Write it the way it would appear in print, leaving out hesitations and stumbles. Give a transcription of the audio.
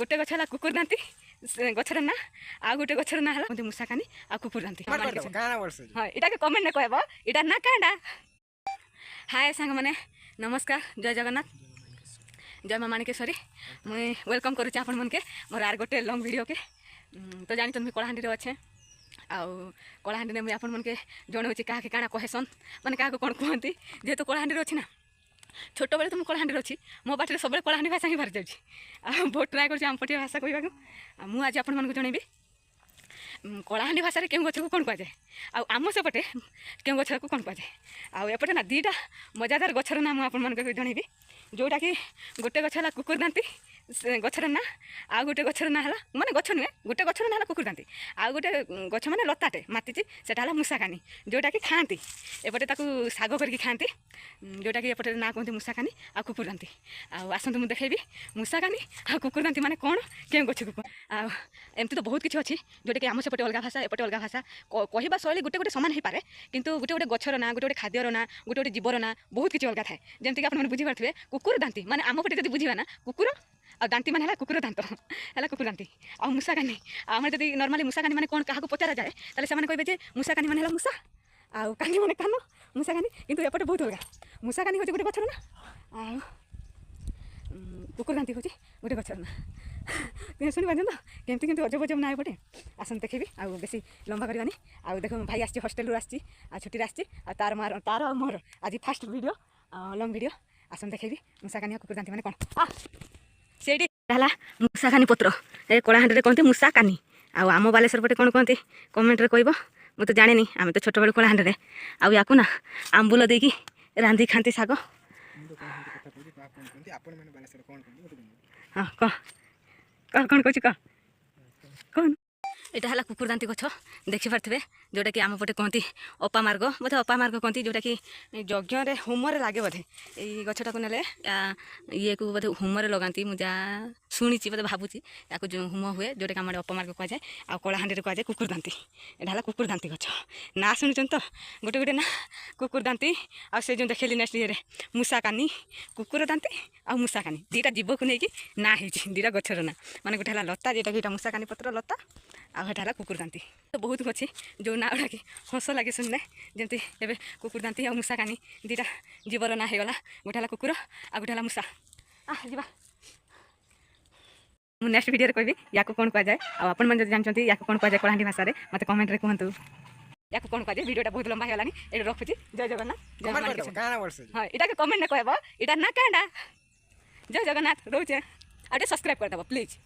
गोटे गछ है कुकुर दांती गछर ना आ गोटे गछर ना है मूषाकानी आ कुकुर दांती हाँ इटा के कमेंट कहब इटा ना कांडा। हाय सांग मैंने नमस्कार जय जगन्नाथ जय माँ माणिकेश्वरी मुई वेलकम करुचे आपण मन के मोर आर गोटे लंग वीडियो के तो जानी तुम कलाहांडी अच्छे आउ कलाहांडी मुझे आपण मन के जनाऊँ क्या काଣା कहसन मैंने क्या कौन कहती जेहेतु कलाहांडी अच्छी ना छोट बेले तो मुझे कलाहांडी अच्छी मो बाटे सब कलाहांडी भाषा ही बाहर जाऊँगी बहुत ट्राए कर आमपटिया भाषा कहवाक मुझे आज आपण जनइबी कलाहांडी भाषा केउ गछ को कौन कहुए आम सेपटे केउ गछ को कौन कहुए आउपटे ना दीटा मजादार गछर ना मुझे जनइबी जोटा कि गोटे गछ है कुकुर दांती गछर ना आ गोटे गछर ना है माने गछ नुहे गोटे गछर ना है कुकुर दांती आ गोटे गछ माने लताटे मातीची सेटा मूषाकानी जोटा कि खाती एपटे ताकू साग करके खाती जोटा कि एपटे ना कहते मूषाकानी आ कुकुर दांती आसतु मुझे देखी मूषाकानी आ कुकुर दांती माने कौन केउ गछ को एमती तो बहुत किसी अच्छी जोटा कि आम सेपटे अलग भाषा एपटे अलग भाषा कहवा शैली गोटे गोटे सामान हो पारे किंतु गोटे गोटे गछर ना गोटे गोटे खाद्यर ना गोटे गोटे जीवर ना बहुत किसी अलग थाए जमीक आप बुझीपारे कुकुर दांती माने आम पटे जब बुझा ना कुकुर आ दांती माने है कुकुर दांत है कुकुर दांती आ मूषाकानी आम जब नर्माली मूषाकानी माने कौन क्या पचरा जाए ताले से कहे मूषाकानी माने है मूषा आ कानी माने कान मूषाकानी किंतु एपटे बहुत अलग मूषाकानी हूँ गोटे गछर ना आ कुकुर दांती हूँ गोटे गछर ना शुणी पार्थ तो केमती केमती अजब अजब ना एपटे आसन देखेबी आ बेसी लंबा करवानी आ देख भाई आसी हस्टेल आसी छुट्टी आसी तार मोर आज फास्ट वीडियो लंग वीडियो आसन देखेबी मूषाकानी कुकुर दांती माने कौन से मूषाकानी पत्र ए कलाहांडी कहते मूषाकानी आम बालेश्वर पटे कौन कहते कमेंट कह मुझे तो जानी आम तो छोट बड़े कलाहांडी आउ ना आंबुल देकी रांधि खाती शाग हाँ कह कौन कह कौन यहाँ है कुकुर दांती गछ देखिपारे जोटा कि आम पटे कहती अपामार्ग बोधे अपामार्ग कहती जोटा कि यज्ञ होम लगे बोधे ये गछटा को नेले ये को बोधे होम लगाती मुझे शुणी बोधे भावुची या जो होम हुए जोटा कि आम अपामार्ग कहुए आ कलाहांडी कहुए कुकुर दांती यहाँ है कुकुर दांती गछ ना शुणुन तो गोटे गोटे ना कुकुर दांती आ से जो देखली नेक्स्ट ये मूषाकानी कुकुर दांती आ मूषाकानी दीटा जीव को लेकिन ना दीटा गछर ना माने गोटे है लता जोटा कि मूषाकानी पत्र लता आटा कुकुर दांती तो बहुत अच्छी जो ना गुड़ा कि हस लगे शुणने जमी ए कुकुर दांती और मूषाकानी दीटा जीवर ना होगला गोटे है कुकुर आ गोटे है मूषा जा मुझे नेक्स्ट वीडियो कहबी या कौन कहुए आपण मैंने जानते या कौन कहुए कलाहांडी भाषा मत कमेंट रे कहतु या कौन कहुए वीडियोटा बहुत लंबा होगा ये रखुची जय जगन्नाथ हाँ इटा के कमेंट कहब इटा ना कांडा जय जगन्नाथ रोचे आ सब्सक्राइब करदेव प्लीज।